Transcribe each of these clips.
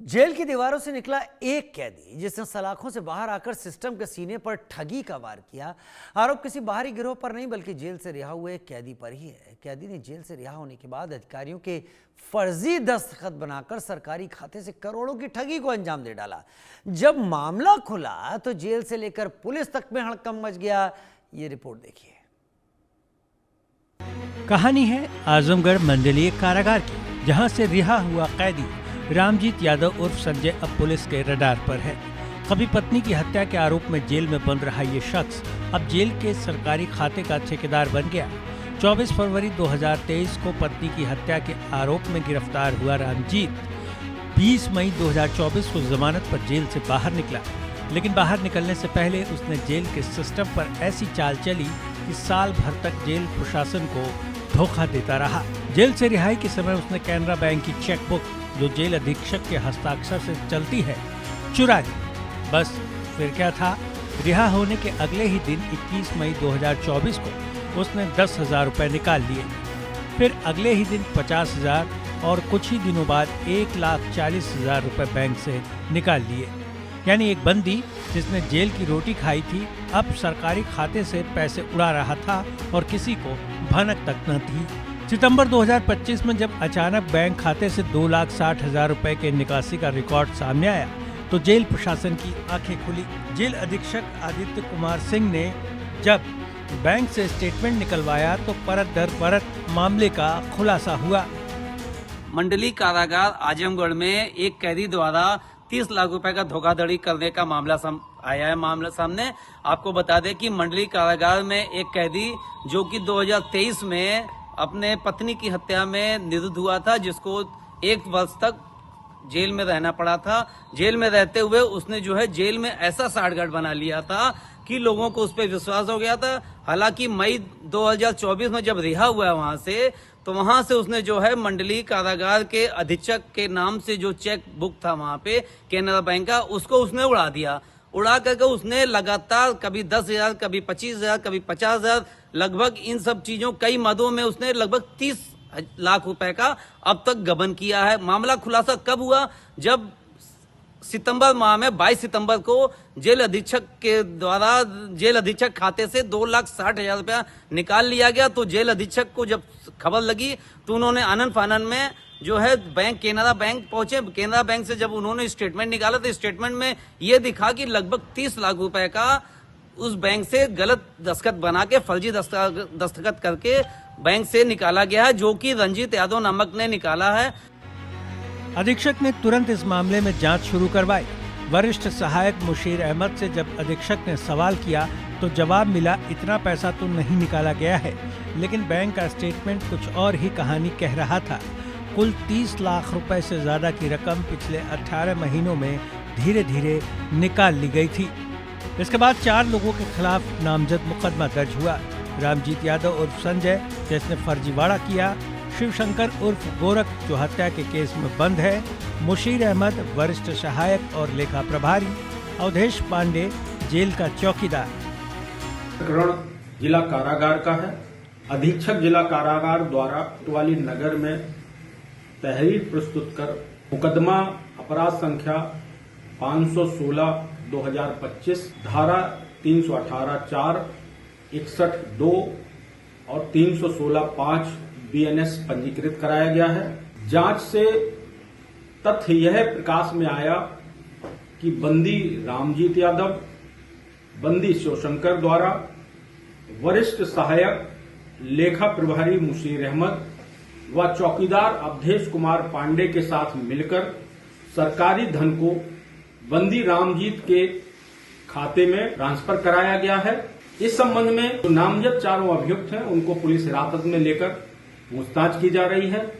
Jail की दीवारों से निकला एक कैदी जिसने सलाखों से बाहर आकर सिस्टम के सीने पर ठगी का वार किया। आरोप किसी बाहरी गिरोह पर नहीं बल्कि जेल से रिहा हुए एक कैदी पर ही है। कैदी ने जेल से रिहा होने के बाद अधिकारियों के फर्जी दस्तखत बनाकर सरकारी खाते से करोड़ों की ठगी को अंजाम दे डाला। जब मामला खुला तो जेल से लेकर पुलिस तक में हड़कंप मच गया। ये रिपोर्ट देखिए। कहानी है आजमगढ़ मंडलीय कारागार की, जहां से रिहा हुआ कैदी रामजीत यादव उर्फ संजय अब पुलिस के रडार पर है। कभी पत्नी की हत्या के आरोप में जेल में बंद रहा ये शख्स अब जेल के सरकारी खाते का ठेकेदार बन गया। 24 फरवरी 2023 को पत्नी की हत्या के आरोप में गिरफ्तार हुआ रामजीत 20 मई 2024 को जमानत पर जेल से बाहर निकला, लेकिन बाहर निकलने से पहले उसने जेल के सिस्टम पर ऐसी चाल चली कि साल भर तक जेल प्रशासन को धोखा देता रहा। जेल से रिहाई के समय उसने कैनरा बैंक की चेकबुक, जो जेल अधीक्षक के हस्ताक्षर से चलती है, चुरा ली। बस फिर क्या था, रिहा होने के अगले ही दिन 21 मई 2024 को उसने 10,000 रुपए निकाल लिए। फिर अगले ही दिन 50,000 और कुछ ही दिनों बाद 1,40,000 रुपए बैंक से निकाल लिए। यानी एक बंदी जिसने जेल की रोटी खाई थी अब सरकारी खाते से पैसे उड़ा रहा था और किसी को भनक तक न थी। सितंबर 2025 में जब अचानक बैंक खाते से 2,60,000 रुपए के निकासी का रिकॉर्ड सामने आया तो जेल प्रशासन की आंखें खुली। जेल अधीक्षक आदित्य कुमार सिंह ने जब बैंक से स्टेटमेंट निकलवाया तो परत दर परत मामले का खुलासा हुआ। मंडली कारागार आजमगढ़ में एक कैदी द्वारा 30 लाख रुपए का धोखाधड़ी करने का मामला आया है। मामला सामने आपको बता दें कि मंडली कारागार में एक कैदी जो कि 2023 में अपने पत्नी की हत्या में निरुद्ध हुआ था, जिसको 1 वर्ष तक जेल में रहना पड़ा था। जेल में रहते हुए उसने जो है जेल में ऐसा साठगांठ बना लिया था कि लोगों को उस पर विश्वास हो गया था। हालांकि मई 2024 में जब रिहा हुआ वहां से, तो वहां से उसने जो है मंडली कारागार के अधीक्षक के नाम से जो चेक बुक था वहां पे कैनरा बैंक का, उसको उसने उड़ा दिया। उड़ा करके उसने लगातार कभी 10,000, कभी 25,000, कभी 50,000, लगभग इन सब चीजों कई मदों में उसने लगभग 30 लाख रुपए का अब तक गबन किया है। मामला खुलासा कब हुआ, जब सितंबर माह में 22 सितंबर को जेल अधीक्षक के द्वारा जेल अधीक्षक खाते से 2,60,000 रुपया निकाल लिया गया। तो जेल अधीक्षक को जब खबर लगी तो उन्होंने आनन फानन में जो है बैंक कैनरा बैंक पहुंचे। कैनरा बैंक से जब उन्होंने स्टेटमेंट निकाला तो स्टेटमेंट में ये दिखा कि लगभग 30 लाख रुपए का उस बैंक से गलत दस्तखत बना के फर्जी दस्तखत करके बैंक से निकाला गया है, जो कि रंजीत यादव नामक ने निकाला है। अधीक्षक ने तुरंत इस मामले में जांच शुरू करवाई। वरिष्ठ सहायक मुशीर अहमद से जब अधीक्षक ने सवाल किया तो जवाब मिला, इतना पैसा तो नहीं निकाला गया है, लेकिन बैंक का स्टेटमेंट कुछ और ही कहानी कह रहा था। कुल 30 लाख रुपए से ज्यादा की रकम पिछले 18 महीनों में धीरे धीरे निकाल ली गई थी। इसके बाद 4 लोगों के खिलाफ नामजद मुकदमा दर्ज हुआ। रामजीत यादव उर्फ संजय, जिसने फर्जीवाड़ा किया, शिवशंकर उर्फ गोरख, जो हत्या के केस में बंद है, मुशीर अहमद वरिष्ठ सहायक और लेखा प्रभारी, अवधेश पांडे जेल का चौकीदार। प्रकरण जिला कारागार का है। अधीक्षक जिला कारागार द्वारा कोतवाली नगर में तहरीर प्रस्तुत कर मुकदमा अपराध संख्या 516/2025 धारा 318(4), 61(2) और 316(5) BNS पंजीकृत कराया गया है। जांच से तथ्य यह प्रकाश में आया कि बंदी रामजीत यादव, बंदी शिवशंकर द्वारा वरिष्ठ सहायक लेखा प्रभारी मुशीर अहमद व चौकीदार अवधेश कुमार पांडे के साथ मिलकर सरकारी धन को बंदी रामजीत के खाते में ट्रांसफर कराया गया है। इस संबंध में जो नामजद 4 अभियुक्त हैं उनको पुलिस हिरासत में लेकर पूछताछ की जा रही है।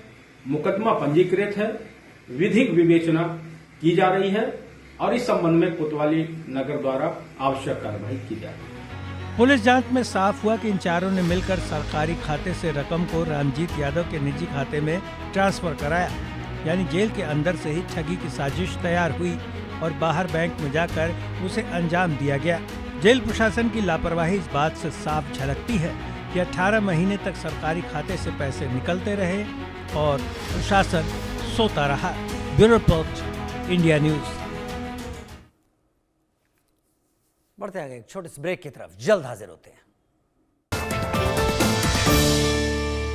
मुकदमा पंजीकृत है, विधिक विवेचना की जा रही है और इस संबंध में कोतवाली नगर द्वारा आवश्यक कार्रवाई की जा रही है। पुलिस जांच में साफ हुआ कि इन चारों ने मिलकर सरकारी खाते से रकम को रामजीत यादव के निजी खाते में ट्रांसफर कराया। यानी जेल के अंदर से ही ठगी की साजिश तैयार हुई और बाहर बैंक में जाकर उसे अंजाम दिया गया। जेल प्रशासन की लापरवाही इस बात से साफ झलकती है कि 18 महीने तक सरकारी खाते से पैसे निकलते रहे और प्रशासन सोता रहा। Bureau report, India news. बढ़ते आगे एक छोटे से ब्रेक की तरफ, जल्द हाजिर होते हैं।